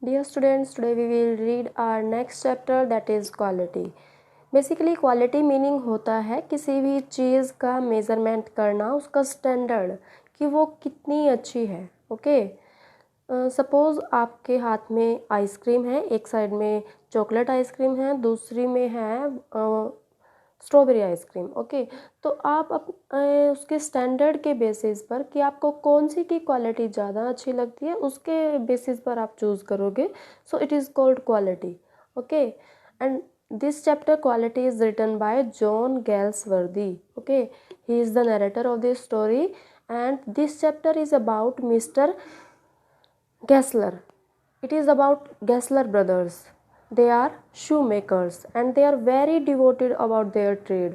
Dear students, today we will read our next chapter, that is quality. Basically quality meaning होता है किसी भी चीज़ का मेज़रमेंट करना, उसका स्टैंडर्ड कि वो कितनी अच्छी है. ओके. सपोज़ आपके हाथ में आइसक्रीम है, एक साइड में चॉकलेट आइसक्रीम है, दूसरी में है स्ट्रॉबेरी आइसक्रीम. ओके. तो आप उसके स्टैंडर्ड के बेसिस पर कि आपको कौन सी की क्वालिटी ज़्यादा अच्छी लगती है, उसके बेसिस पर आप चूज़ करोगे. So it is called quality. Okay. And this chapter quality is written by John Galsworthy. Okay. He is the narrator of this story and this chapter is about Mr. Gessler. It is about Gessler brothers. They are shoemakers and they are very devoted about their trade,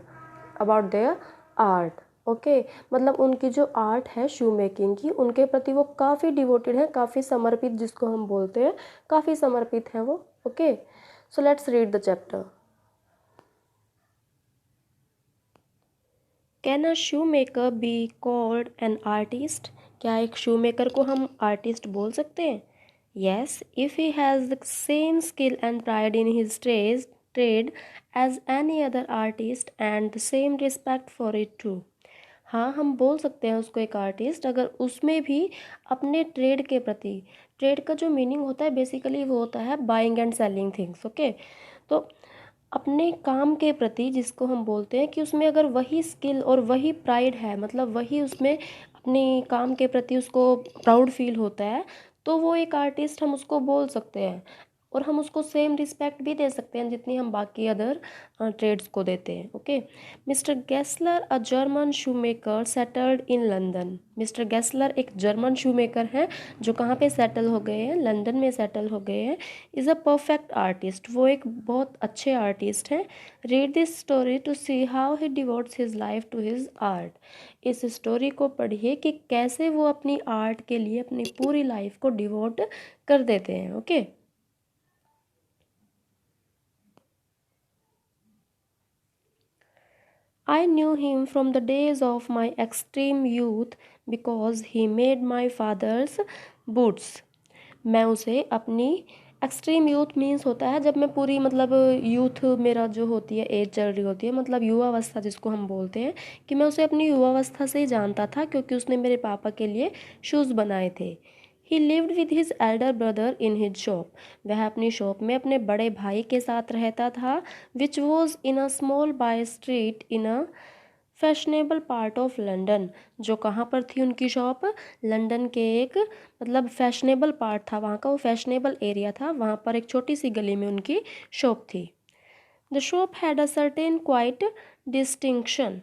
about their art. Okay. मतलब उनकी जो art है शू making की, उनके प्रति वो काफ़ी devoted हैं, काफ़ी समर्पित, जिसको हम बोलते हैं, काफ़ी समर्पित हैं वो. Okay. So let's read the chapter. Can a shoe maker be called an artist? क्या एक शू मेकर को हम आर्टिस्ट बोल सकते हैं? Yes, if he has the same skill and pride in his trade as any other artist and the same respect for it too. हाँ, हम बोल सकते हैं उसको एक आर्टिस्ट अगर उसमें भी अपने ट्रेड के प्रति, ट्रेड का जो मीनिंग होता है बेसिकली वो होता है buying and selling things. Okay. तो अपने काम के प्रति, जिसको हम बोलते हैं कि उसमें अगर वही स्किल और वही प्राइड है, मतलब वही उसमें अपने काम के प्रति उसको प्राउड फील होता है, तो वो एक आर्टिस्ट हम उसको बोल सकते हैं. और हम उसको सेम रिस्पेक्ट भी दे सकते हैं जितनी हम बाकी अदर ट्रेड्स को देते हैं. Okay. Mister Gessler a German shoe maker settled in London. Mister Gessler एक जर्मन शू मेकर हैं जो कहाँ पे सेटल हो गए हैं, लंदन में सेटल हो गए हैं. Is a perfect artist. वो एक बहुत अच्छे आर्टिस्ट हैं. Read this story to see how he devotes his life to his art. इस स्टोरी को पढ़िए कि कैसे वो अपनी आर्ट के लिए अपनी पूरी लाइफ को डिवोट कर देते हैं. Okay. I knew him from the days of my extreme youth because he made my father's boots. मैं उसे अपनी एक्सट्रीम यूथ मीन्स होता है जब मैं पूरी, मतलब यूथ मेरा जो होती है एज चल रही होती है, मतलब युवावस्था जिसको हम बोलते हैं, कि मैं उसे अपनी युवावस्था से ही जानता था क्योंकि उसने मेरे पापा के लिए शूज़ बनाए थे. ही lived with his elder brother in his shop. वह अपनी शॉप में अपने बड़े भाई के साथ रहता था. Which was in a small by street in a fashionable part of London. जो कहाँ पर थी उनकी शॉप? लंदन के एक, मतलब फैशनेबल पार्ट था वहाँ का, वो फैशनेबल एरिया था, वहाँ पर एक छोटी सी गली में उनकी शॉप थी. The shop had a certain quite distinction.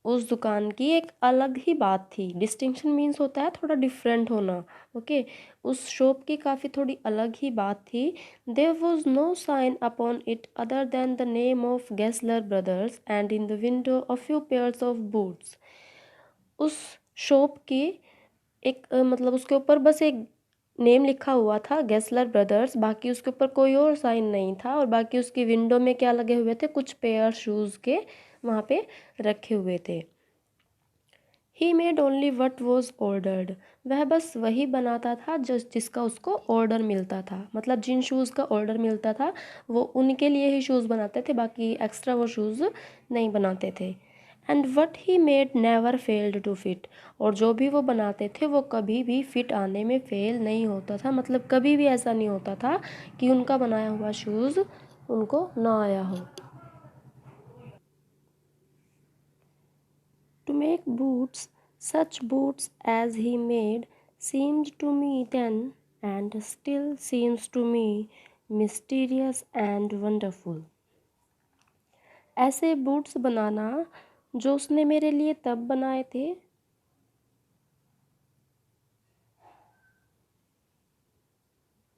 उस दुकान की एक अलग ही बात थी. डिस्टिंक्शन मीन्स होता है थोड़ा डिफरेंट होना. ओके. उस शॉप की काफ़ी थोड़ी अलग ही बात थी. There was no sign upon it other than the name of Gessler brothers and in the window a few pairs of boots. उस शॉप की एक मतलब उसके ऊपर बस एक नेम लिखा हुआ था, गेस्लर ब्रदर्स, बाकी उसके ऊपर कोई और साइन नहीं था. और बाकी उसकी विंडो में क्या लगे हुए थे? कुछ पेयर शूज़ के वहाँ पे रखे हुए थे. He made only what was ordered. वह बस वही बनाता था जिसका उसको ऑर्डर मिलता था. मतलब जिन शूज़ का ऑर्डर मिलता था वो उनके लिए ही शूज़ बनाते थे, बाकी एक्स्ट्रा वो शूज़ नहीं बनाते थे. And what he made never failed to fit. और जो भी वो बनाते थे वो कभी भी फिट आने में फेल नहीं होता था. मतलब कभी भी ऐसा नहीं होता था कि उनका बनाया हुआ शूज़ उनको ना आया हो. To make boots, such boots as he made, seemed to me then, and still seems to me, mysterious and wonderful. ऐसे बूट्स बनाना जो उसने मेरे लिए तब बनाए थे,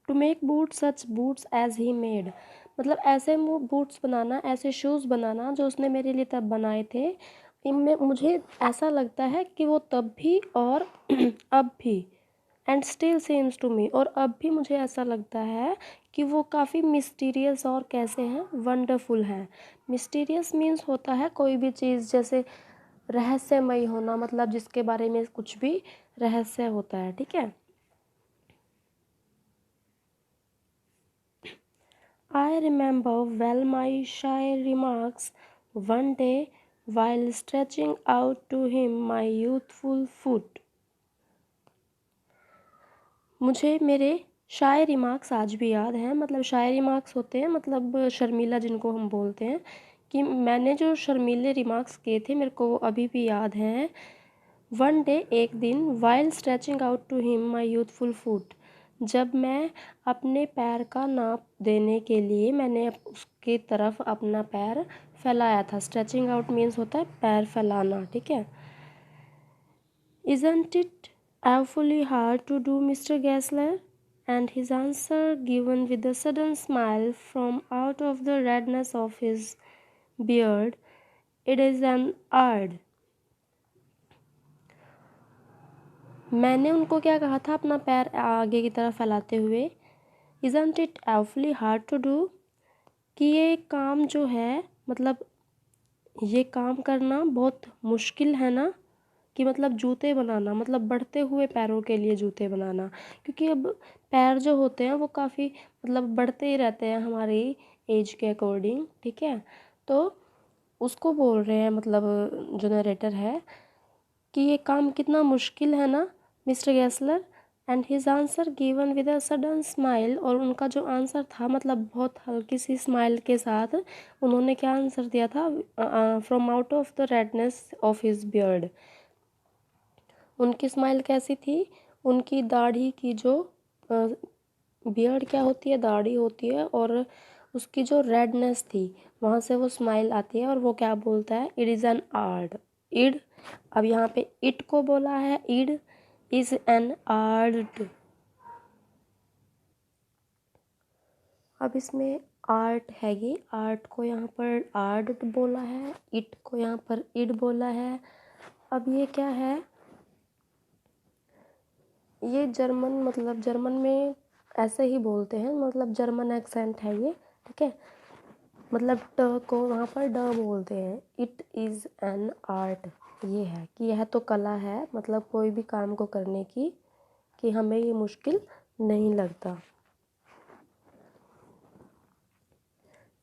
to make boot such boots as he made, मतलब ऐसे बूट्स बनाना, ऐसे शूज़ बनाना जो उसने मेरे लिए तब बनाए थे, इनमें मुझे ऐसा लगता है कि वो तब भी और अब भी, and still seems to me, और अब भी मुझे ऐसा लगता है कि वो काफ़ी मिस्टीरियस और कैसे हैं, वंडरफुल हैं. मिस्टीरियस मीन्स होता है कोई भी चीज़ जैसे रहस्यमयी होना, मतलब जिसके बारे में कुछ भी रहस्य होता है. ठीक है. I remember well my shy remarks one day while stretching out to him my youthful foot. मुझे मेरे शायर रिमार्क्स आज भी याद हैं। मतलब शायर रिमार्क्स होते हैं मतलब शर्मीला जिनको हम बोलते हैं, कि मैंने जो शर्मीले रिमार्क्स किए थे मेरे को वो अभी भी याद हैं। वन डे एक दिन while stretching out to him my youthful foot, जब मैं अपने पैर का नाप देने के लिए मैंने उसकी तरफ अपना पैर फैलाया था। स्ट्रेचिंग आउट मीन्स होता है पैर फैलाना, ठीक है। Isn't it awfully hard to do, Mr. Gessler? And his answer, given with a sudden smile from out of the redness of his beard, it is an art. मैंने उनको क्या कहा था अपना पैर आगे की तरफ फैलाते हुए, Isn't it awfully hard to do? कि ये काम जो है मतलब ये काम करना बहुत मुश्किल है ना, कि मतलब जूते बनाना मतलब बढ़ते हुए पैरों के लिए जूते बनाना, क्योंकि अब पैर जो होते हैं वो काफ़ी मतलब बढ़ते ही रहते हैं हमारी एज के अकॉर्डिंग, ठीक है। तो उसको बोल रहे हैं मतलब जो नरेटर है कि ये काम कितना मुश्किल है ना Mister Gessler. And his answer given with a sudden smile, और उनका जो आंसर था मतलब बहुत हल्की सी स्माइल के साथ उन्होंने क्या आंसर दिया था, from out of the redness of his beard. उनकी स्माइल कैसी थी, उनकी दाढ़ी की जो बियर्ड क्या होती है, दाढ़ी होती है, और उसकी जो रेडनेस थी वहाँ से वो स्माइल आती है। और वो क्या बोलता है, इट इज़ एन आर्ट, इड। अब यहाँ पे इट को बोला है, इड इज एन आर्ट। अब इसमें आर्ट है, ये आर्ट को यहाँ पर आर्ट बोला है, इट को यहाँ पर इड बोला है। अब ये क्या है, ये जर्मन मतलब जर्मन में ऐसे ही बोलते हैं, मतलब जर्मन एक्सेंट है ये, ठीक है। मतलब ट को वहाँ पर ड बोलते हैं। इट इज़ एन आर्ट, ये है कि यह तो कला है, मतलब कोई भी काम को करने की, कि हमें ये मुश्किल नहीं लगता।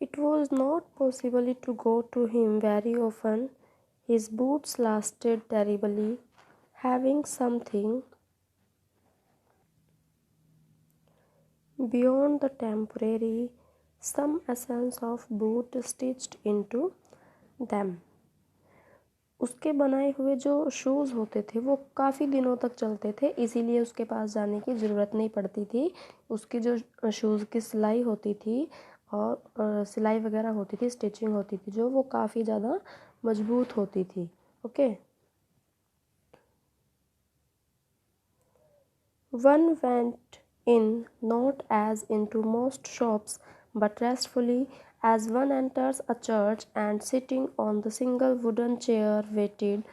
It was not possible to go to him very often. His boots lasted terribly, having something beyond the temporary, some essence of boot stitched into them. उसके बनाए हुए जो शूज़ होते थे वो काफ़ी दिनों तक चलते थे, इसीलिए उसके पास जाने की ज़रूरत नहीं पड़ती थी। उसकी जो शूज़ की सिलाई होती थी और सिलाई वगैरह होती थी, स्टिचिंग होती थी जो, वो काफ़ी ज़्यादा मजबूत होती थी। Okay. One went in not as into most shops, but restfully as one enters a church, and sitting on the single wooden chair waited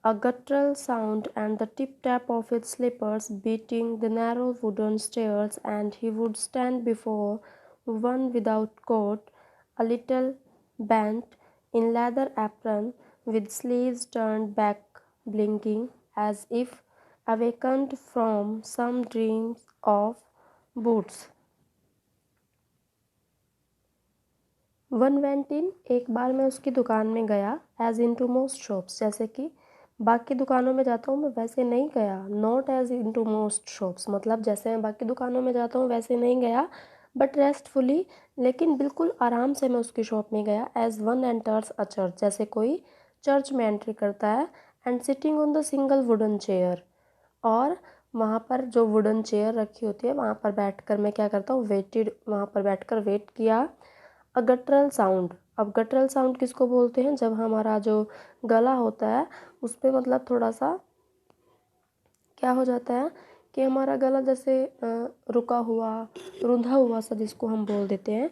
a guttural sound and the tip-tap of its slippers beating the narrow wooden stairs, and he would stand before one without coat, a little bent in leather apron, with sleeves turned back, blinking as if awakened from some dreams of boots. One went in, एक बार मैं उसकी दुकान में गया, as in to most shops, जैसे कि बाकी दुकानों में जाता हूँ मैं वैसे नहीं गया। Not as in to most shops मतलब जैसे मैं बाकी दुकानों में जाता हूँ वैसे नहीं गया, बट रेस्टफुली, लेकिन बिल्कुल आराम से मैं उसकी शॉप में गया। As one enters a church, जैसे कोई चर्च में एंट्री करता है। And sitting on the single wooden chair, और वहाँ पर जो वुडन चेयर रखी होती है वहाँ पर बैठकर मैं क्या करता हूँ, वेटेड, वहाँ पर बैठकर वेट किया। अ गटरल साउंड, अब गटरल साउंड किसको बोलते हैं, जब हमारा जो गला होता है उस पर मतलब थोड़ा सा क्या हो जाता है कि हमारा गला जैसे रुका हुआ, रुंधा हुआ सा जिसको हम बोल देते हैं,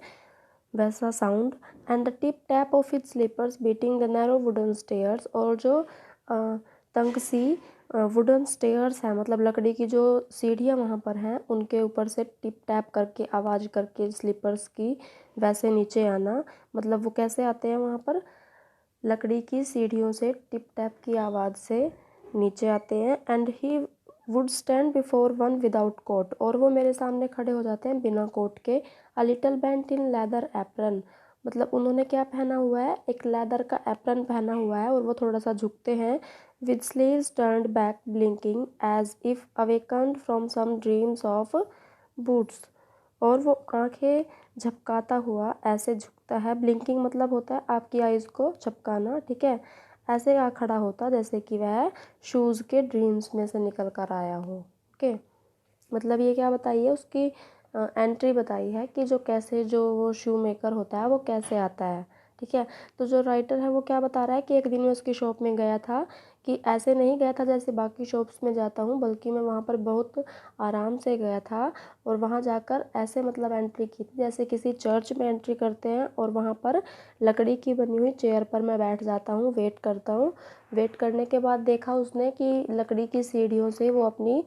वैसा sound. And the tip tap of its slippers beating the narrow wooden stairs, और जो तंग सी वुडन स्टेयर्स हैं मतलब लकड़ी की जो सीढ़ियाँ वहाँ पर हैं उनके ऊपर से टिप टैप करके आवाज़ करके स्लीपर्स की वैसे नीचे आना। मतलब वो कैसे आते हैं वहाँ पर, लकड़ी की सीढ़ियों से टिप टैप की आवाज़ से नीचे आते हैं। And he would stand before one without coat, और वो मेरे सामने खड़े हो जाते हैं बिना कोट के। A little bent in leather apron, मतलब उन्होंने क्या पहना हुआ है, एक लेदर का एप्रन पहना हुआ है और वो थोड़ा सा झुकते हैं। With sleeves turned back blinking as if awakened from some dreams of boots, और वो आंखें झपकाता हुआ ऐसे झुकता है। ब्लिंकिंग मतलब होता है आपकी आइज़ को झपकाना, ठीक है। ऐसे खड़ा होता जैसे कि वह शूज़ के ड्रीम्स में से निकल कर आया हो। ओके, मतलब ये क्या बताई है, उसकी एंट्री बताई है कि जो कैसे जो वो शू मेकर होता है वो कैसे आता है, ठीक है। तो जो राइटर है वो क्या बता रहा है कि एक दिन मैं उसकी शॉप में गया था, कि ऐसे नहीं गया था जैसे बाकी शॉप्स में जाता हूँ, बल्कि मैं वहाँ पर बहुत आराम से गया था। और वहाँ जाकर ऐसे मतलब एंट्री की थी जैसे किसी चर्च में एंट्री करते हैं, और वहाँ पर लकड़ी की बनी हुई चेयर पर मैं बैठ जाता हूँ, वेट करता हूँ। वेट करने के बाद देखा उसने कि लकड़ी की सीढ़ियों से वो अपनी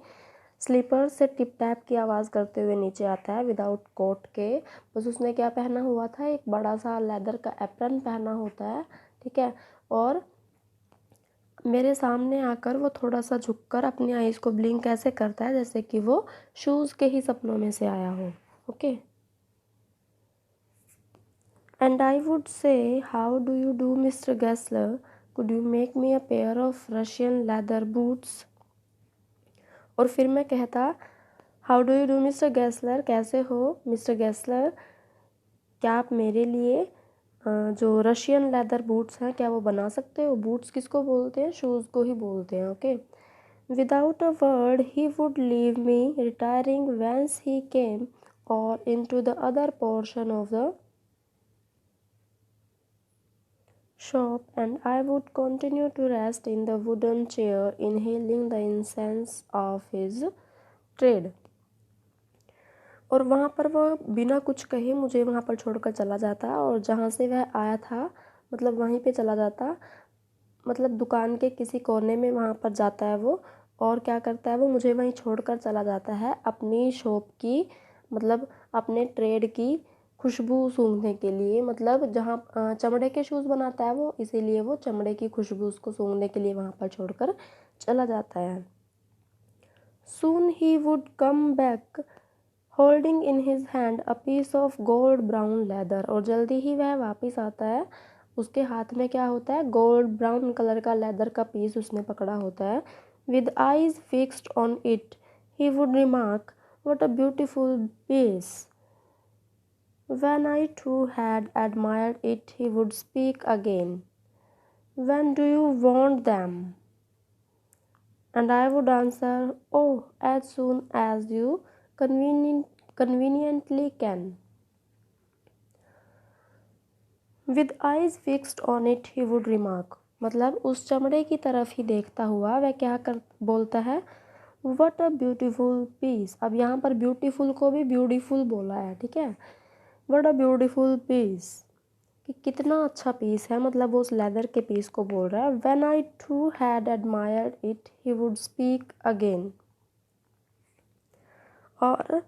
स्लीपर्स से टिप टैप की आवाज़ करते हुए नीचे आता है विदाउट कोट के। बस उसने क्या पहना हुआ था, एक बड़ा सा लेदर का एप्रन पहना होता है, ठीक है। और मेरे सामने आकर वो थोड़ा सा झुककर अपनी आईज़ को ब्लिंक ऐसे करता है जैसे कि वो शूज़ के ही सपनों में से आया हो। Okay, and I would say how do you do Mister Gessler, could you make me a pair of Russian leather boots. और फिर मैं कहता, how do you do Mister Gessler, कैसे हो मिस्टर गैसलर, क्या आप मेरे लिए जो रशियन लेदर बूट्स हैं क्या वो बना सकते हो। बूट्स किसको बोलते हैं, शूज़ को ही बोलते हैं। Okay, without a word he would leave me retiring whence he came or into the other portion of the shop, and I would continue to rest in the wooden chair, inhaling the incense of his trade. और वहाँ पर वह बिना कुछ कहे मुझे वहाँ पर छोड़कर चला जाता, और जहाँ से वह आया था मतलब वहीं पे चला जाता, मतलब दुकान के किसी कोने में वहाँ पर जाता है वो, और क्या करता है वो, मुझे वहीं छोड़कर चला जाता है अपनी शॉप की, मतलब अपने ट्रेड की खुशबू सूंघने के लिए। मतलब जहाँ चमड़े के शूज़ बनाता है वो, इसीलिए वो चमड़े की खुशबू उसको सूंघने के लिए वहाँ पर छोड़कर चला जाता है। Soon he would come back holding in his hand a piece of gold brown leather, और जल्दी ही वह वापस आता है। उसके हाथ में क्या होता है, गोल्ड ब्राउन कलर का लेदर का पीस उसने पकड़ा होता है। With eyes fixed on it he would remark, what a beautiful piece. When I too had admired it he would speak again, when do you want them, and I would answer, oh, as soon as you conveniently can. With eyes fixed on it, he would remark. मतलब उस चमड़े की तरफ ही देखता हुआ वह क्या कर बोलता है, वट अ ब्यूटीफुल पीस। अब यहाँ पर ब्यूटीफुल को भी ब्यूटीफुल बोला है, ठीक है। वट अ ब्यूटीफुल पीस, कि कितना अच्छा पीस है, मतलब वो उस लेदर के पीस को बोल रहा है। When I too had admired it he would speak again, और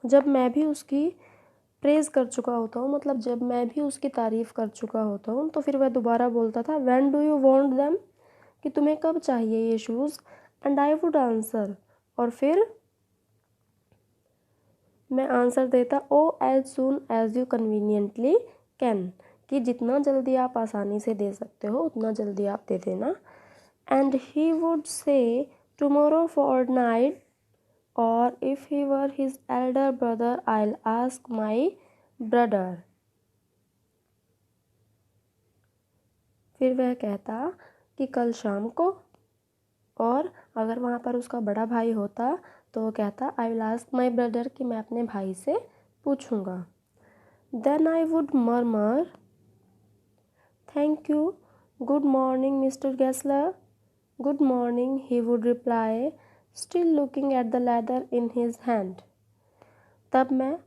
जब मैं भी उसकी प्रेज़ कर चुका होता हूँ, मतलब जब मैं भी उसकी तारीफ़ कर चुका होता हूँ, तो फिर वह दोबारा बोलता था, when do you want them, कि तुम्हें कब चाहिए ये shoes. And I would answer, और फिर मैं आंसर देता, oh as soon as you conveniently can, कि जितना जल्दी आप आसानी से दे सकते हो उतना जल्दी आप दे देना। And he would say tomorrow fortnight, or if he were his elder brother I'll ask my brother. फिर वह कहता कि कल शाम को, और अगर वहाँ पर उसका बड़ा भाई होता तो वो कहता I will ask my brother, कि मैं अपने भाई से पूछूंगा। Then I would murmur, thank you, good morning mister Gessler. Good morning, he would reply, still looking at the leather in his hand. तब मैं,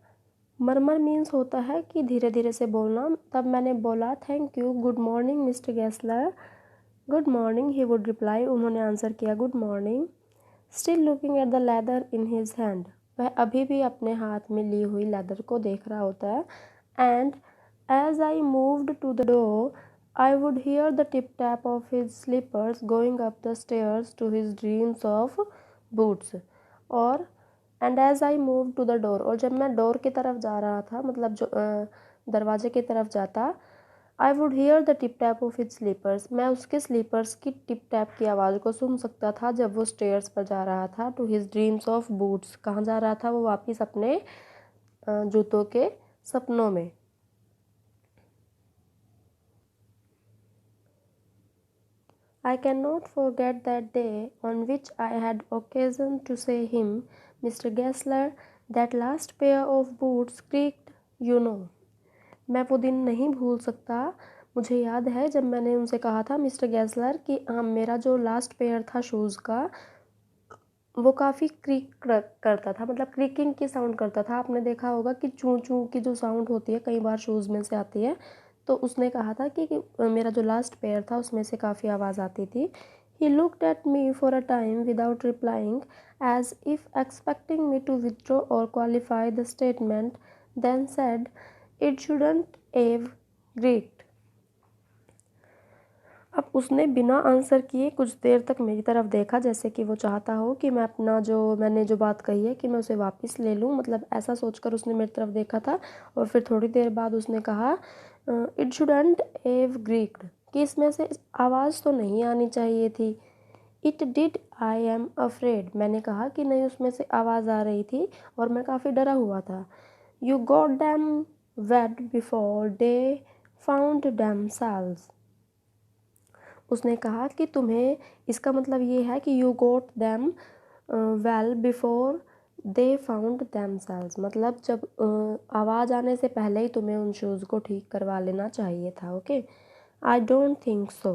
मरमर मीन्स होता है कि धीरे धीरे से बोलना, तब मैंने बोला, thank you, good morning mister Gessler. Good morning, he would reply, उन्होंने आंसर किया, good morning. Still looking at the leather in his hand, वह अभी भी अपने हाथ में ली हुई लेदर को देख रहा होता है। And as I moved to the door I would hear the tip tap of his slippers going up the stairs to his dreams of boots. और and as I move to the door, और जब मैं door की तरफ जा रहा था, मतलब जो दरवाजे की तरफ जाता, I would hear the tip tap of his slippers, मैं उसके स्लीपर्स की टिप टैप की आवाज़ को सुन सकता था जब वो स्टेयर्स पर जा रहा था to his dreams of boots. कहाँ जा रहा था वो? वापिस अपने जूतों के सपनों में। I cannot forget that day on which I had occasion to say him, Mr. Gessler, that last pair of boots creaked, you know. मैं वो दिन नहीं भूल सकता। मुझे याद है जब मैंने उनसे कहा था, मिस्टर गैसलर, कि मेरा जो लास्ट पेयर था शूज़ का, वो काफ़ी क्रीक करता था, मतलब क्रीकिंग की साउंड करता था। आपने देखा होगा कि चूं चूं की जो साउंड होती है कई बार शूज़ में से आती है। तो उसने कहा था कि मेरा जो लास्ट पेयर था उसमें से काफ़ी आवाज़ आती थी। He looked at me for a time without replying, as if expecting me to withdraw or qualify the statement, then said, it shouldn't have creaked. अब उसने बिना आंसर किए कुछ देर तक मेरी तरफ देखा, जैसे कि वो चाहता हो कि मैं अपना मैंने जो बात कही है कि मैं उसे वापस ले लूँ, मतलब ऐसा सोचकर उसने मेरी तरफ देखा था। और फिर थोड़ी देर बाद उसने कहा, इट शुडंट एव ग्रीक्ड, कि इसमें से आवाज़ तो नहीं आनी चाहिए थी। It did, I am afraid, मैंने कहा कि नहीं, उसमें से आवाज़ आ रही थी और मैं काफ़ी डरा हुआ था। You got them wet before they found themselves, उसने कहा कि तुम्हें, इसका मतलब ये है कि you got them well before they found themselves, मतलब जब आवाज़ आने से पहले ही तुम्हें उन शूज़ को ठीक करवा लेना चाहिए था। Okay, I don't think so,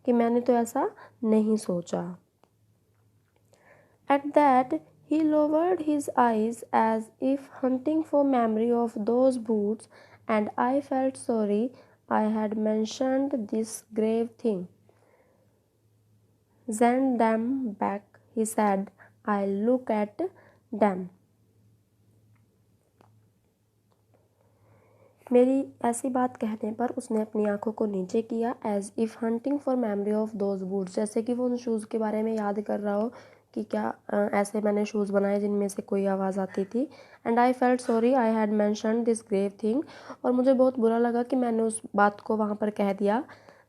कि मैंने तो ऐसा नहीं सोचा। At that he lowered his eyes as if hunting for memory of those boots, and I felt sorry I had mentioned this grave thing. Send them back, he said. I'll look at them. मेरी ऐसी बात कहने पर उसने अपनी आंखों को नीचे किया, as if hunting for memory of those boots, जैसे कि वो उन शूज़ के बारे में याद कर रहा हो कि क्या ऐसे मैंने शूज़ बनाए जिनमें से कोई आवाज़ आती थी। And I felt sorry I had mentioned this grave thing, और मुझे बहुत बुरा लगा कि मैंने उस बात को वहाँ पर कह दिया।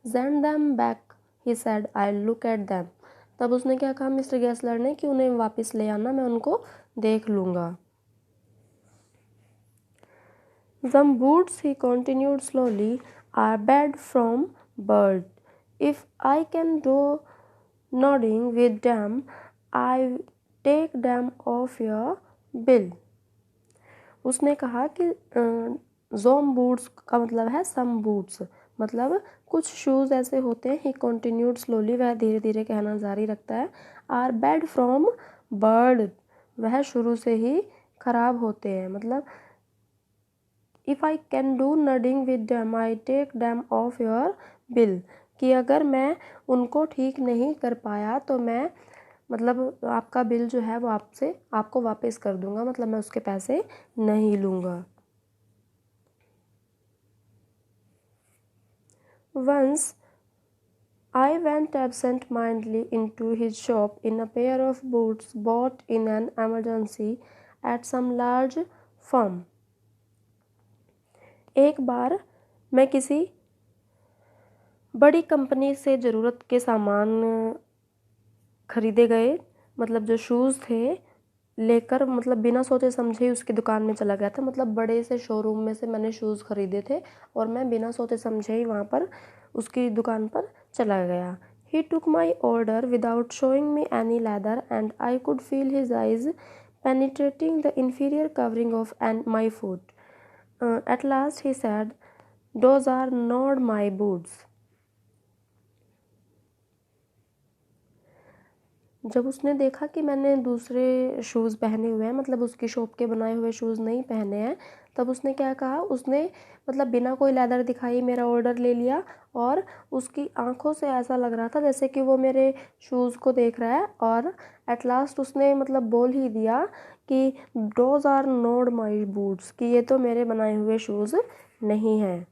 Send them back, he said, I look at them, तब उसने क्या कहा मिस्टर गैसलर ने कि उन्हें वापस ले आना, मैं उनको देख लूँगा। Some boots, he continued slowly, are bad from birth. If I can do nodding with them, I take them off your bill. उसने कहा कि जोम बूट्स का मतलब है सम बूट्स, मतलब कुछ शूज़ ऐसे होते हैं। ही कॉन्टिन्यूड स्लोली, वह धीरे धीरे कहना जारी रखता है। आर बैड फ्रॉम बर्ड, वह शुरू से ही खराब होते हैं, मतलब if I can do nothing with them I take them off your bill, कि अगर मैं उनको ठीक नहीं कर पाया तो मैं, मतलब आपका बिल जो है वो आपको वापस कर दूंगा, मतलब मैं उसके पैसे नहीं लूँगा। Once I went absent-mindedly into his shop in a pair of boots bought in an emergency at some large firm. एक बार मैं किसी बड़ी कंपनी से ज़रूरत के सामान खरीदे गए, मतलब जो शूज़ थे लेकर, मतलब बिना सोचे समझे ही उसकी दुकान में चला गया था, मतलब बड़े से शोरूम में से मैंने शूज़ खरीदे थे और मैं बिना सोचे समझे ही वहाँ पर उसकी दुकान पर चला गया। He took my order without showing me any leather, and I could feel his eyes penetrating the inferior covering of my foot. At last he said, "Those are not my boots." जब उसने देखा कि मैंने दूसरे shoes पहने हुए हैं, मतलब उसकी शॉप के बनाए हुए शूज़ नहीं पहने हैं, तब उसने क्या कहा, उसने मतलब बिना कोई लेदर दिखाई मेरा ऑर्डर ले लिया, और उसकी आंखों से ऐसा लग रहा था जैसे कि वो मेरे शूज़ को देख रहा है। और एट लास्ट उसने मतलब बोल ही दिया कि those are not my boots, कि ये तो मेरे बनाए हुए शूज़ नहीं हैं।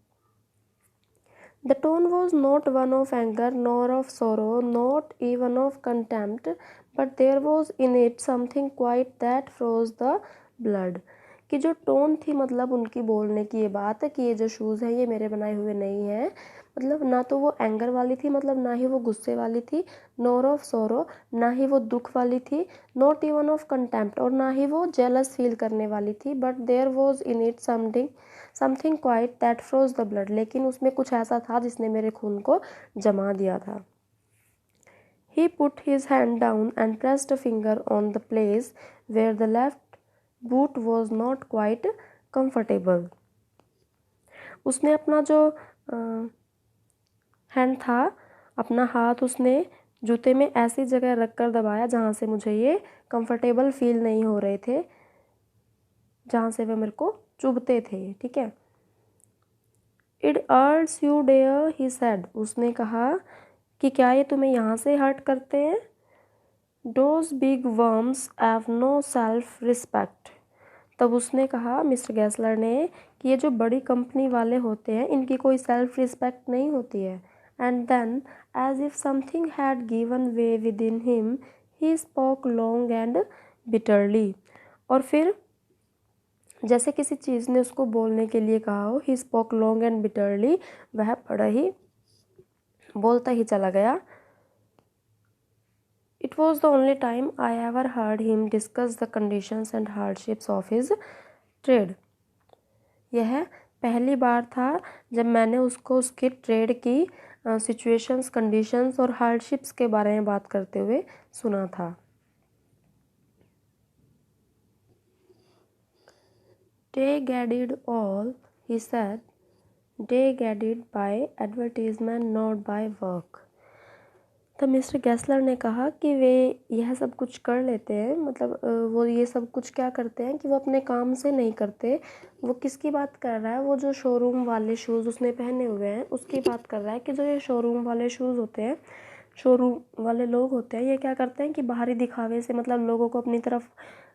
The tone was not one of anger, nor of sorrow, not even of contempt, but there was in it something quiet that froze the blood. कि जो टोन थी मतलब उनकी बोलने की ये बात है कि ये जो शूज़ हैं ये मेरे बनाए हुए नहीं हैं, मतलब ना तो वो एंगर वाली थी, मतलब ना ही वो गुस्से वाली थी, नोर ऑफ सोरो, ना ही वो दुख वाली थी, नॉट इवन ऑफ कंटेम्प्ट, और ना ही वो जेलस फील करने वाली थी। But there was in it something quiet that froze the blood, लेकिन उसमें कुछ ऐसा था जिसने मेरे खून को जमा दिया था। He put his hand down and pressed a finger on the place where the left boot was not quite comfortable. उसने अपना जो हैंड था, अपना हाथ उसने जूते में ऐसी जगह रख कर दबाया जहाँ से मुझे ये कंफर्टेबल फील नहीं हो रहे थे, जहाँ से वे मेरे को चुभते थे। ठीक है। It hurts you dear, he said. उसने कहा कि क्या ये तुम्हें यहाँ से हर्ट करते हैं? Those big worms have no self respect. तब उसने कहा, मिस्टर गैसलर ने, कि ये जो बड़ी कंपनी वाले होते हैं इनकी कोई सेल्फ रिस्पेक्ट नहीं होती है। And then as if something had given way within him he spoke long and bitterly. और फिर जैसे किसी चीज़ ने उसको बोलने के लिए कहा हो, ही स्पोक लॉन्ग एंड बिटरली, वह बड़ा ही बोलता ही चला गया। It was the only time I ever heard him discuss the conditions and hardships of his trade. यह पहली बार था जब मैंने उसको उसके ट्रेड की सिचुएशंस, कंडीशंस और हार्डशिप्स के बारे में बात करते हुए सुना था। They get it all, he said. They get it by advertisement, not by work. तो मिस्टर गैसलर ने कहा कि वे यह सब कुछ कर लेते हैं, मतलब वो ये सब कुछ क्या करते हैं कि वो अपने काम से नहीं करते। वो किसकी बात कर रहा है? वो जो शोरूम वाले शूज़ उसने पहने हुए हैं उसकी बात कर रहा है कि जो ये शोरूम वाले शूज़ होते हैं, शोरूम वाले लोग होते हैं, ये क्या करते हैं कि बाहरी दिखावे से मतलब लोगों को अपनी तरफ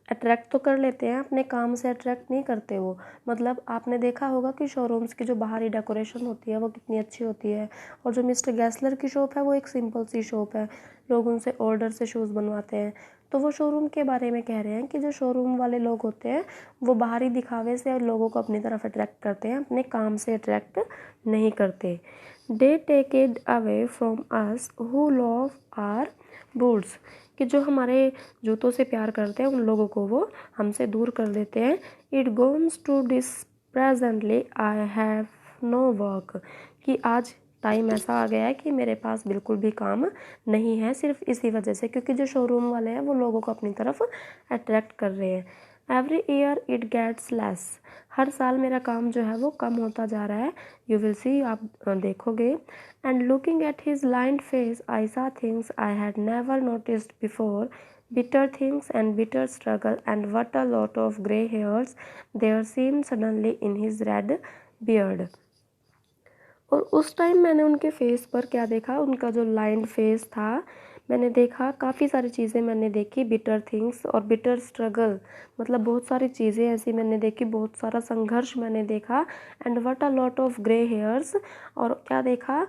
अट्रैक्ट तो कर लेते हैं, अपने काम से अट्रैक्ट नहीं करते वो। मतलब आपने देखा होगा कि शोरूम्स की जो बाहरी डेकोरेशन होती है वो कितनी अच्छी होती है, और जो मिस्टर गैसलर की शॉप है वो एक सिंपल सी शॉप है, लोग उनसे ऑर्डर से शूज़ बनवाते हैं। तो वो शोरूम के बारे में कह रहे हैं कि जो शोरूम वाले लोग होते हैं वो बाहरी दिखावे से लोगों को अपनी तरफ अट्रैक्ट करते हैं, अपने काम से अट्रैक्ट नहीं करते। They take it away from us who love our boots, कि जो हमारे जूतों से प्यार करते हैं उन लोगों को वो हमसे दूर कर देते हैं। It goes to this presently I have no work, कि आज टाइम ऐसा आ गया है कि मेरे पास बिल्कुल भी काम नहीं है, सिर्फ इसी वजह से क्योंकि जो शोरूम वाले हैं वो लोगों को अपनी तरफ अट्रैक्ट कर रहे हैं। Every year it gets less, हर साल मेरा काम जो है वो कम होता जा रहा है। यू विल सी, आप देखोगे। And looking at his lined face I saw things I had never noticed before, bitter things and bitter struggle, and what a lot of grey hairs there seemed suddenly in his red beard. और उस time मैंने उनके face पर क्या देखा, उनका जो lined face था, मैंने देखा काफ़ी सारी चीज़ें मैंने देखी, बिटर थिंग्स और बिटर स्ट्रगल, मतलब बहुत सारी चीज़ें ऐसी मैंने देखी, बहुत सारा संघर्ष मैंने देखा। And what a lot of grey hairs, और क्या देखा,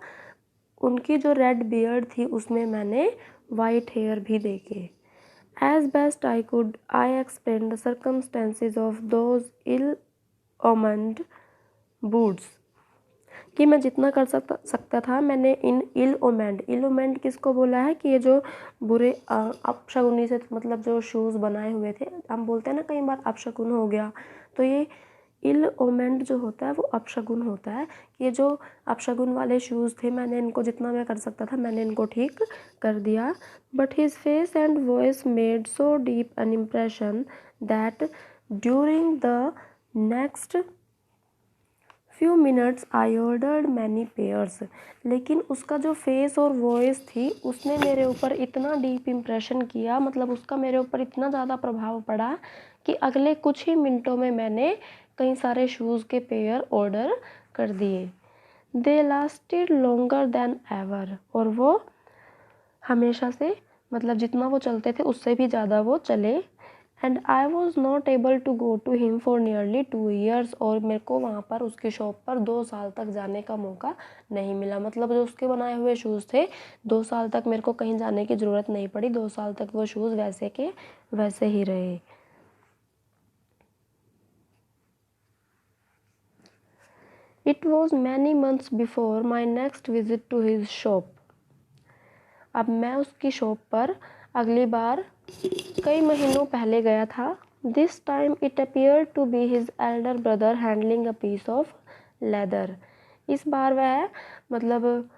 उनकी जो रेड बियर्ड थी उसमें मैंने वाइट हेयर भी देखे। As best I could, I explained the circumstances of those ill-omened boots, कि मैं जितना कर सकता था मैंने इन इल ओमेंड किसको बोला है कि ये जो बुरे अपशगुनी से, मतलब जो शूज़ बनाए हुए थे, हम बोलते हैं ना कई बार अपशगुन हो गया, तो ये इल ओमेंड जो होता है वो अपशगुन होता है। ये जो अपशगुन वाले शूज़ थे, मैंने इनको जितना मैं कर सकता था मैंने इनको ठीक कर दिया। But his face and voice made so deep an impression that during the next few minutes I ordered many pairs, लेकिन उसका जो फेस और वॉइस थी उसने मेरे ऊपर इतना डीप इम्प्रेशन किया, मतलब उसका मेरे ऊपर इतना ज़्यादा प्रभाव पड़ा कि अगले कुछ ही मिनटों में मैंने कई सारे शूज़ के पेयर ऑर्डर कर दिए। दे लास्टेड लॉन्गर देन एवर, और वो हमेशा से, मतलब जितना वो चलते थे उससे भी ज़्यादा वो चले। And I was not able to go to him for nearly 2 years, और मेरे को वहाँ पर उसकी शॉप पर 2 साल तक जाने का मौका नहीं मिला। मतलब जो उसके बनाए हुए शूज़ थे, 2 साल तक मेरे को कहीं जाने की ज़रूरत नहीं पड़ी, 2 साल तक वो शूज़ वैसे के वैसे ही रहे। It was many months before my next visit to his shop. अब मैं उसकी शॉप पर अगली बार कई महीनों पहले गया था। This time it appear to be his elder brother handling a piece of leather. इस बार वह मतलब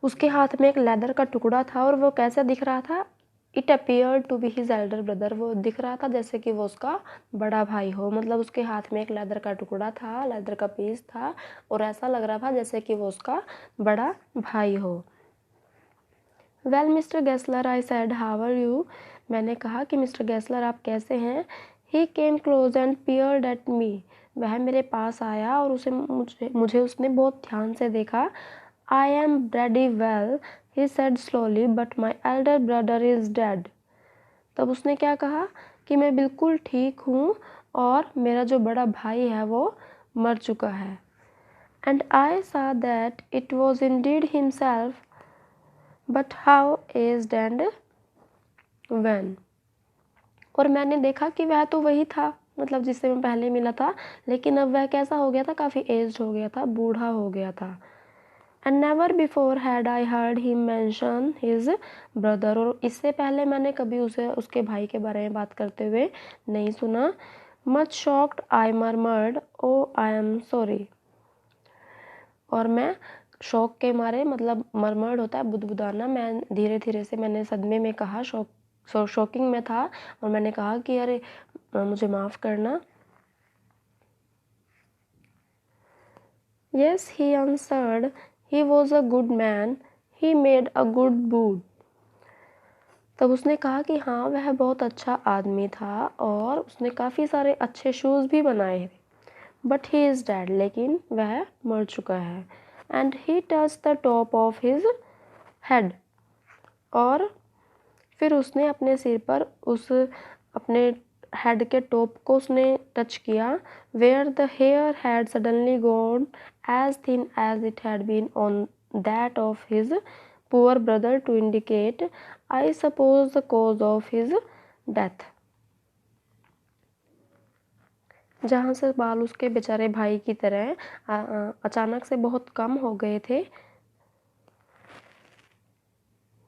उसके हाथ में एक लेदर का टुकड़ा था, और वो कैसा दिख रहा था? It appear to be his elder brother, वो दिख रहा था जैसे कि वो उसका बड़ा भाई हो। मतलब उसके हाथ में एक लेदर का टुकड़ा था, लेदर का पीस था, और ऐसा लग रहा था जैसे कि वो उसका बड़ा भाई हो। Well mister Gessler, I said, how are you? मैंने कहा कि मिस्टर गेस्लर आप कैसे हैं? He came close and peered at me. वह मेरे पास आया और मुझे उसने बहुत ध्यान से देखा। I am very well, he said slowly, but my elder brother is dead. तब उसने क्या कहा कि मैं बिल्कुल ठीक हूँ और मेरा जो बड़ा भाई है वो मर चुका है। एंड आई सा that it was Indeed himself, but how aged and when. और मैंने देखा कि वह तो वही था, मतलब जिससे मैं पहले मिला था, लेकिन अब वह कैसा हो गया था? काफ़ी एज्ड हो गया था, बूढ़ा हो गया था। And never before had I heard him mention his brother, और इससे पहले मैंने कभी उसे उसके भाई के बारे में बात करते हुए नहीं सुना। Much shocked I murmured, oh I am sorry. और मैं शौक के मारे, मतलब मरमर्ड होता है बुदबुदाना, मैं धीरे धीरे से मैंने सदमे में कहा, शॉकिंग में था, और मैंने कहा कि अरे मुझे माफ़ करना। Yes he answered, he was a good man, he made a good boot. तब उसने कहा कि हाँ वह बहुत अच्छा आदमी था और उसने काफ़ी सारे अच्छे शूज़ भी बनाए। बट ही इज़ डेड, लेकिन वह मर चुका है। And he touch the top of his head, और फिर उसने अपने सिर पर उस अपने हेड के टॉप को उसने टच किया। Where the hair had suddenly gone as thin as it had been on that of his poor brother to indicate, I suppose, the cause of his death. जहाँ से बाल उसके बेचारे भाई की तरह अचानक से बहुत कम हो गए थे,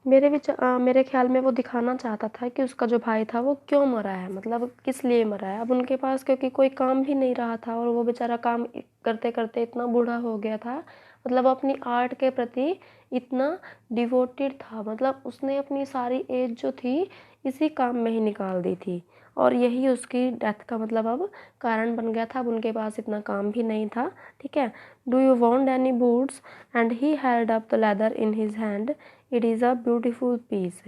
मेरे ख्याल में वो दिखाना चाहता था कि उसका जो भाई था वो क्यों मरा है, मतलब किस लिए मरा है। अब उनके पास क्योंकि कोई काम भी नहीं रहा था, और वो बेचारा काम करते करते इतना बूढ़ा हो गया था, मतलब अपनी आर्ट के प्रति इतना डिवोटेड था, मतलब उसने अपनी सारी एज जो थी इसी काम में ही निकाल दी थी, और यही उसकी डेथ का मतलब अब कारण बन गया था। अब उनके पास इतना काम भी नहीं था। ठीक है। Do you want any boots? And he held up the leather in his hand, it is a beautiful piece.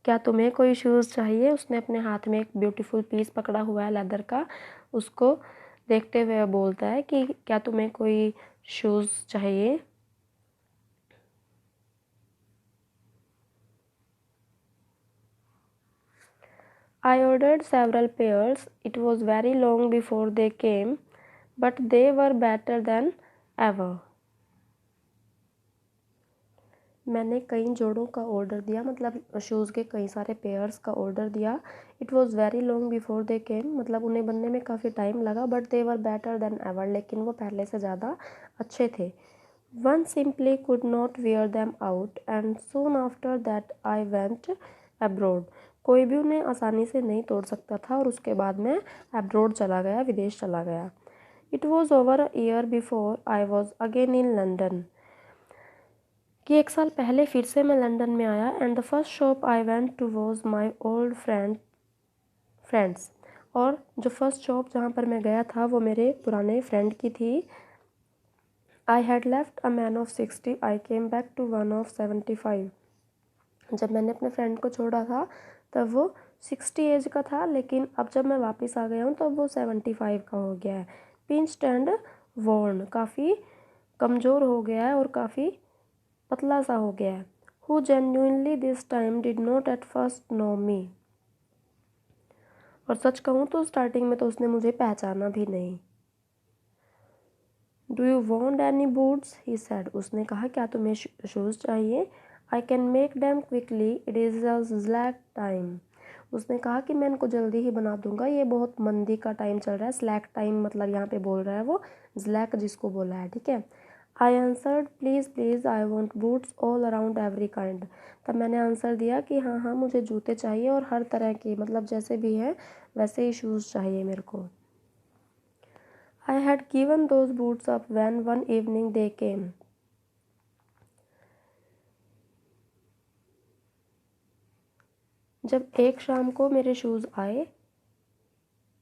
क्या तुम्हें कोई शूज़ चाहिए? उसने अपने हाथ में एक ब्यूटीफुल पीस पकड़ा हुआ है लेदर का, उसको देखते हुए बोलता है कि क्या तुम्हें कोई शूज़ चाहिए? I ordered several pairs. It was very long before they came, but they were better than ever. मैंने कई जोड़ों का ऑर्डर दिया, मतलब शूज़ के कई सारे पेयर्स का ऑर्डर दिया। It was very long before they came, मतलब उन्हें बनने में काफ़ी टाइम लगा, but they were better than ever, लेकिन वो पहले से ज़्यादा अच्छे थे। One simply could not wear them out, and soon after that I went abroad. कोई भी उन्हें आसानी से नहीं तोड़ सकता था, और उसके बाद मैं अब्रॉड चला गया, विदेश चला गया। It was over a year before I was again in London, कि 1 साल पहले फिर से मैं लंदन में आया। And the first shop I went to was my old friends, और जो फर्स्ट शॉप जहाँ पर मैं गया था वो मेरे पुराने फ्रेंड की थी। I had left a man of 60, I came back to one of 75। जब मैंने अपने फ्रेंड को छोड़ा था तब वो 60 एज का था, लेकिन अब जब मैं वापस आ गया हूँ तब वो 75 का हो गया है। पिंच्ड एंड वॉर्न, काफ़ी कमज़ोर हो गया है और काफ़ी पतला सा हो गया है। Who genuinely this time did not at first know me, और सच कहूँ तो स्टार्टिंग में तो उसने मुझे पहचाना भी नहीं। Do you want any boots, he said, उसने कहा क्या तुम्हें शूज़ चाहिए? I can make dam quickly, it is a slack time, उसने कहा कि मैं इनको जल्दी ही बना दूंगा, ये बहुत मंदी का टाइम चल रहा है। स्लैक टाइम मतलब यहाँ पे बोल रहा है वो स्लैक जिसको बोला है, ठीक है। I answered please please I want boots all around every kind, तब मैंने आंसर दिया कि हाँ हाँ मुझे जूते चाहिए और हर तरह के, मतलब जैसे भी है वैसे ही शूज़ चाहिए मेरे को। I had given those boots up when one evening they came. जब एक शाम को मेरे शूज़ आए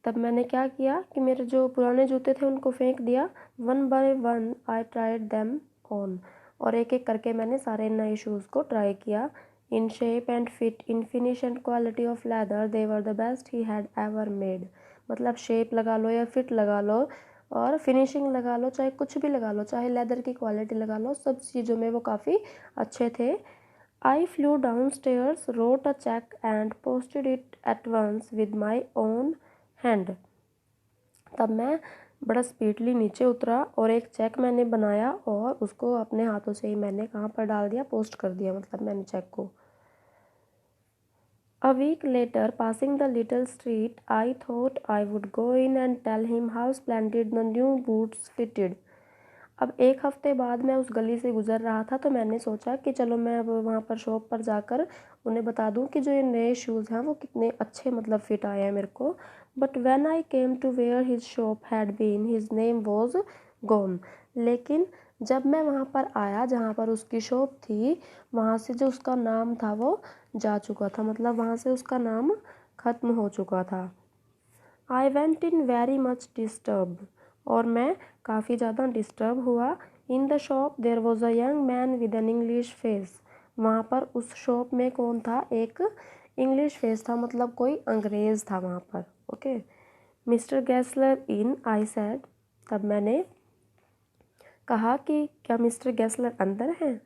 तब मैंने क्या किया कि मेरे जो पुराने जूते थे उनको फेंक दिया। One by one I tried them on, और एक एक करके मैंने सारे नए शूज़ को ट्राई किया। In shape and fit, in finish and quality of leather, they were the best he had ever made, मतलब शेप लगा लो या फिट लगा लो और फिनिशिंग लगा लो, चाहे कुछ भी लगा लो, चाहे लेदर की क्वालिटी लगा लो, सब चीज़ों में वो काफ़ी अच्छे थे। I flew downstairs, wrote a check and posted it at once with my own hand, तब मैं बड़ा स्पीडली नीचे उतरा और एक चेक मैंने बनाया और उसको अपने हाथों से ही मैंने कहाँ पर डाल दिया, पोस्ट कर दिया, मतलब मैंने चेक को। A week later, passing the little street, I thought I would go in and tell him how splendid the new boots fitted. अब एक हफ्ते बाद मैं उस गली से गुजर रहा था तो मैंने सोचा कि चलो मैं अब वहाँ पर शॉप पर जाकर उन्हें बता दूँ कि जो ये नए शूज़ हैं वो कितने अच्छे मतलब फ़िट आए हैं मेरे को। But when I came to where his shop had been, his name was gone, लेकिन जब मैं वहाँ पर आया जहाँ पर उसकी शॉप थी, वहाँ से जो उसका नाम था वो जा चुका था, मतलब वहाँ से उसका नाम ख़त्म हो चुका था। I went in very much disturb, और मैं काफ़ी ज़्यादा डिस्टर्ब हुआ। In the shop there was a young man with an English face, वहाँ पर उस शॉप में कौन था, एक इंग्लिश फेस था, मतलब कोई अंग्रेज़ था वहाँ पर। Okay, mister Gessler in, I said, तब मैंने कहा कि क्या मिस्टर गैसलर अंदर हैं?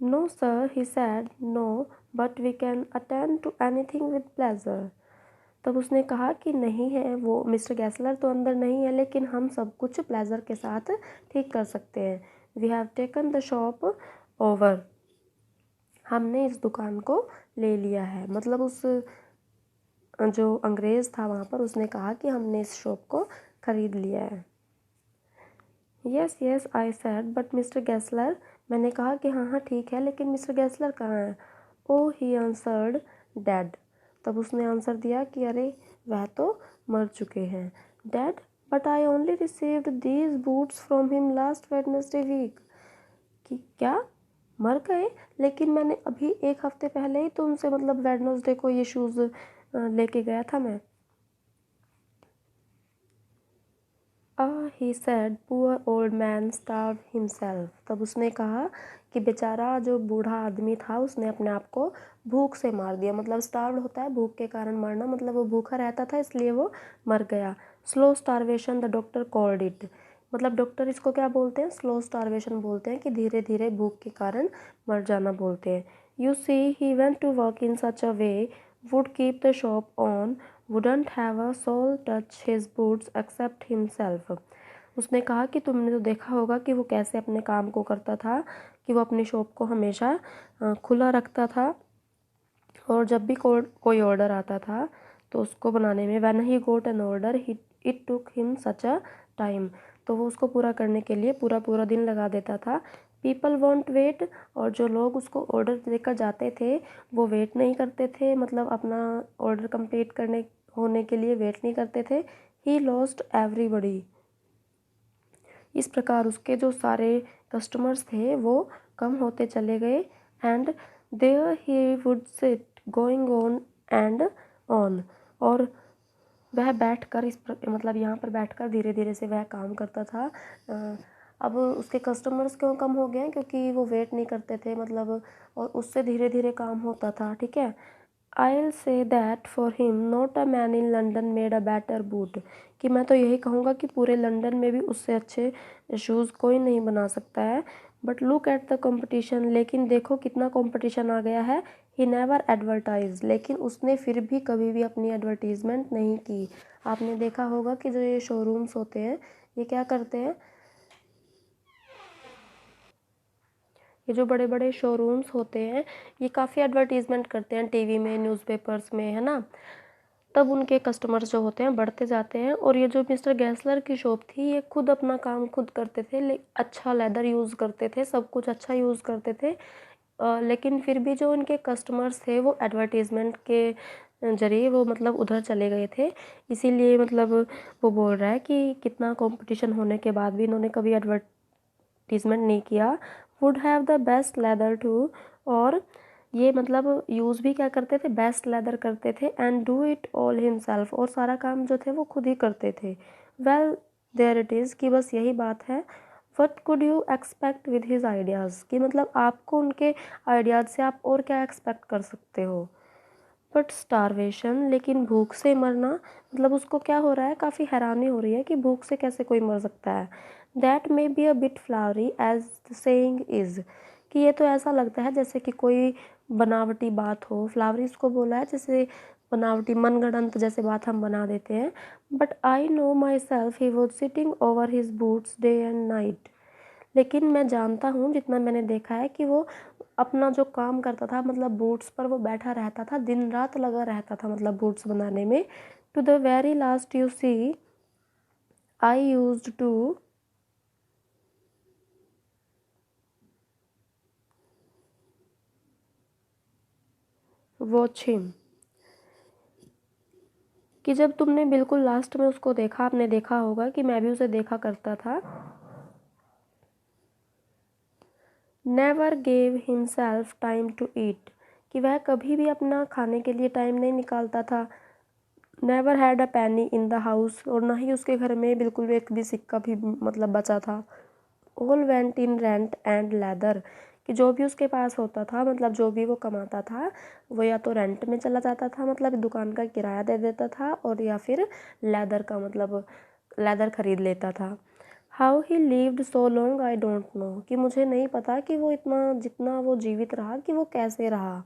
No sir, he said, no but we can attend to anything with pleasure, तब उसने कहा कि नहीं है, वो मिस्टर गैसलर तो अंदर नहीं है, लेकिन हम सब कुछ प्लेजर के साथ ठीक कर सकते हैं। We have taken the shop over, हमने इस दुकान को ले लिया है, मतलब उस जो अंग्रेज़ था वहाँ पर उसने कहा कि हमने इस शॉप को ख़रीद लिया है। Yes yes I said but mister Gessler, मैंने कहा कि हाँ हाँ ठीक है, लेकिन मिस्टर गैसलर कहाँ हैं? ओ ही आंसर्ड डैड, तब उसने आंसर दिया कि अरे वह तो मर चुके हैं। Dad, but I only received these boots from him last Wednesday week, कि क्या मर गए? लेकिन मैंने अभी एक हफ्ते पहले ही तो उनसे, मतलब वेडनेसडे को ये शूज़ लेके गया था मैं। He said poor old man starve himself, तब उसने कहा कि बेचारा जो बूढ़ा आदमी था उसने अपने आप को भूख से मार दिया, मतलब स्टार्व होता है भूख के कारण मरना, मतलब वो भूखा रहता था इसलिए वो मर गया। Slow starvation the doctor called it, मतलब डॉक्टर इसको क्या बोलते हैं, स्लो स्टारवेशन बोलते हैं, कि धीरे धीरे भूख के कारण मर जाना बोलते हैं। You see he went to work in such a way would keep the shop on, wouldn't have a soul touch his boots except himself, उसने कहा कि तुमने तो देखा होगा कि वो कैसे अपने काम को करता था, कि वो अपनी शॉप को हमेशा खुला रखता था, और जब भी कोई ऑर्डर आता था तो उसको बनाने में, when he goat N order it took him such a time, तो वो उसको पूरा करने के लिए पूरा पूरा दिन लगा देता था। पीपल वॉन्ट वेट, और जो लोग उसको ऑर्डर देकर जाते थे वो वेट नहीं करते थे, मतलब अपना ऑर्डर कंप्लीट करने होने के लिए वेट नहीं करते थे। ही लॉस्ट एवरीबडी, इस प्रकार उसके जो सारे कस्टमर्स थे वो कम होते चले गए। And there he would sit going on and on, और वह बैठकर मतलब यहाँ पर बैठकर धीरे धीरे से वह काम करता था। अब उसके कस्टमर्स क्यों कम हो गए हैं, क्योंकि वो वेट नहीं करते थे, मतलब और उससे धीरे धीरे काम होता था, ठीक है। I'll say that for him not a man in London made a better boot, कि मैं तो यही कहूँगा कि पूरे लंदन में भी उससे अच्छे शूज़ कोई नहीं बना सकता है। But look at the competition, लेकिन देखो कितना कंपटीशन आ गया है। ही नेवर एडवर्टाइज, लेकिन उसने फिर भी कभी भी अपनी एडवर्टीज़मेंट नहीं की। आपने देखा होगा कि जो ये शोरूम्स होते हैं ये क्या करते हैं, ये जो बड़े बड़े शोरूम्स होते हैं ये काफ़ी एडवर्टीज़मेंट करते हैं टीवी में, न्यूज़पेपर्स में, है ना। तब उनके कस्टमर्स जो होते हैं बढ़ते जाते हैं। और ये जो मिस्टर गैसलर की शॉप थी ये खुद अपना काम खुद करते थे, अच्छा लेदर यूज़ करते थे, सब कुछ अच्छा यूज़ करते थे। लेकिन फिर भी जो उनके कस्टमर्स थे वो एडवर्टीज़मेंट के ज़रिए वो मतलब उधर चले गए थे। इसीलिए मतलब वो बोल रहा है कि कितना कंपटीशन होने के बाद भी इन्होंने कभी एडवर्टीज़मेंट नहीं किया। Would have the best leather too, और ये मतलब यूज़ भी क्या करते थे, बेस्ट लेदर करते थे। And do it all himself, और सारा काम जो थे वो खुद ही करते थे। वेल देयर इट इज़, कि बस यही बात है। What could you expect with his ideas, कि मतलब आपको उनके आइडियाज़ से आप और क्या एक्सपेक्ट कर सकते हो। बट स्टारवेशन, लेकिन भूख से मरना, मतलब उसको क्या हो रहा है, काफ़ी हैरानी हो रही है कि भूख से कैसे कोई मर सकता है। That may be a bit flowery as the saying is, कि ये तो ऐसा लगता है जैसे कि कोई बनावटी बात हो। फ्लावरी इसको बोला है जैसे बनावटी मनगढ़ंत जैसे बात हम बना देते हैं। But I know my self he was sitting over his boots day and night, लेकिन मैं जानता हूँ, जितना मैंने देखा है, कि वो अपना जो काम करता था मतलब बूट्स पर वो बैठा रहता था, दिन रात लगा रहता था मतलब बूट्स बनाने में। To the very last you see I used to watch him, कि जब तुमने बिल्कुल लास्ट में उसको देखा, आपने देखा होगा कि मैं भी उसे देखा करता था। Never gave himself time to eat, कि वह कभी भी अपना खाने के लिए टाइम नहीं निकालता था। नेवर हैड अ पैनी इन द हाउस, और ना ही उसके घर में बिल्कुल भी एक भी सिक्का भी मतलब बचा था। All went in rent and leather, कि जो भी उसके पास होता था मतलब जो भी वो कमाता था वो या तो रेंट में चला जाता था, मतलब दुकान का किराया दे देता था, और या फिर लेदर का मतलब लेदर खरीद लेता था। How he lived so long I don't know, कि मुझे नहीं पता कि वो इतना जितना वो जीवित रहा कि वो कैसे रहा।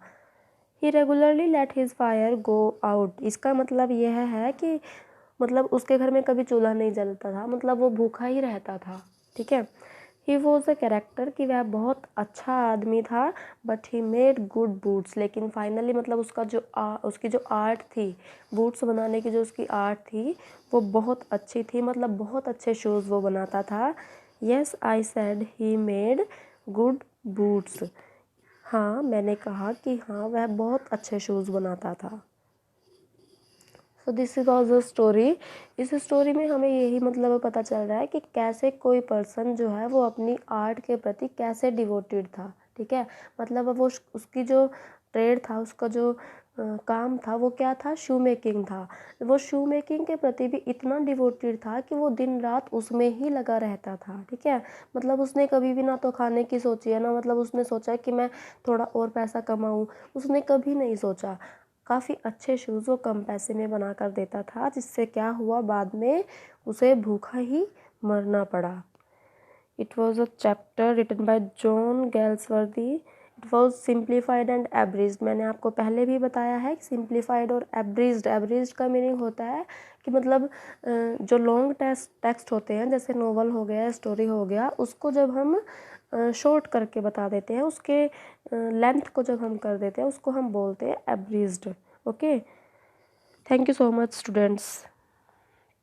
He regularly let his fire go out, इसका मतलब यह है कि मतलब उसके घर में कभी चूल्हा नहीं जलता था, मतलब वो भूखा ही रहता था। ठीक है। ही वॉज अ कैरेक्टर, कि वह बहुत अच्छा आदमी था। But he made good boots, लेकिन फाइनली मतलब उसका जो उसकी जो आर्ट थी, बूट्स बनाने की जो उसकी आर्ट थी वो बहुत अच्छी थी, मतलब बहुत अच्छे शूज़ वो बनाता था। Yes I said he made good boots, हाँ मैंने कहा कि हाँ वह बहुत अच्छे शूज़ बनाता था। So this is was a story. इस स्टोरी में हमें यही मतलब पता चल रहा है कि कैसे कोई पर्सन जो है वो अपनी आर्ट के प्रति कैसे डिवोटेड था। ठीक है। मतलब वो उसकी जो ट्रेड था, उसका जो काम था वो क्या था, शू मेकिंग था। वो शू मेकिंग के प्रति भी इतना डिवोटेड था कि वो दिन रात उसमें ही लगा रहता था। ठीक है। मतलब उसने कभी भी ना तो खाने की सोची है, ना मतलब उसने सोचा कि मैं थोड़ा और पैसा कमाऊँ, उसने कभी नहीं सोचा। काफ़ी अच्छे शूज़ वो कम पैसे में बना कर देता था, जिससे क्या हुआ, बाद में उसे भूखा ही मरना पड़ा। It was a chapter written by John Galsworthy. It was simplified and abridged. मैंने आपको पहले भी बताया है कि सिंप्लीफाइड और एब्रिज्ड, एब्रिज्ड का मीनिंग होता है कि मतलब जो लॉन्ग टेक्स्ट होते हैं, जैसे नोवेल हो गया, स्टोरी हो गया, उसको जब हम शॉर्ट करके बता देते हैं, उसके लेंथ को जब हम कर देते हैं उसको हम बोलते हैं abridged. Okay, thank you so much students.